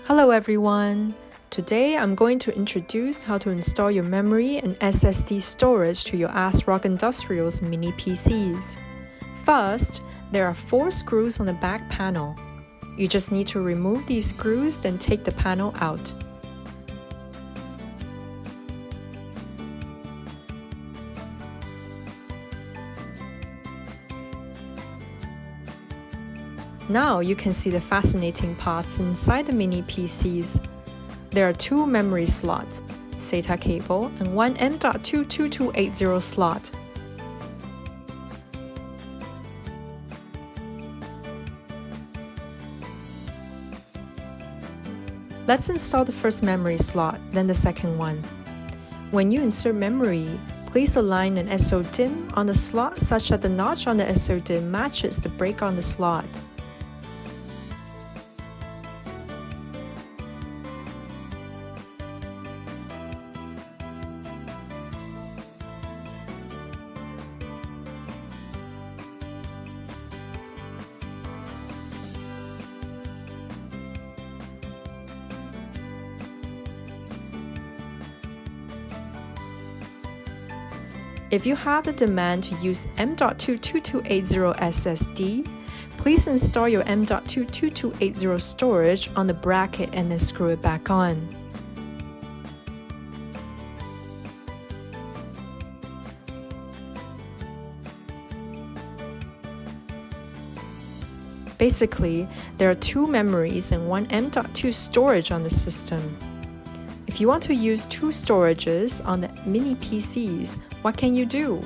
Hello everyone! Today I'm going to introduce how to install your memory and SSD storage to your ASRock Industrial's mini PCs. First, there are 4 screws on the back panel. You just need to remove these screws, then take the panel out. Now you can see the fascinating parts inside the mini PCs. There are 2 memory slots, SATA cable, and one M.2 2280 slot. Let's install the first memory slot, then the second one. When you insert memory, please align an SO-DIMM on the slot such that the notch on the SO-DIMM matches the break on the slot. If you have the demand to use M.2 2280 SSD, please install your M.2 2280 storage on the bracket and then screw it back on. Basically, there are 2 memories and one M.2 storage on the system. If you want to use 2 storages on the mini PCs, what can you do?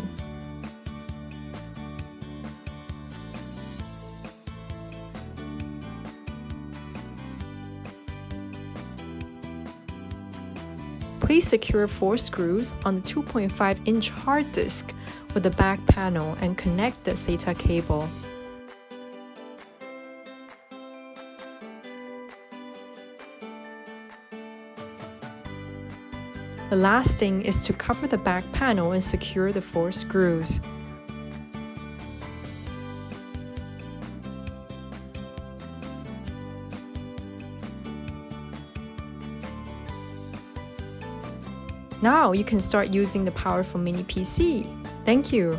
Please secure 4 screws on the 2.5-inch hard disk with the back panel and connect the SATA cable. The last thing is to cover the back panel and secure the 4 screws. Now you can start using the powerful mini PC. Thank you!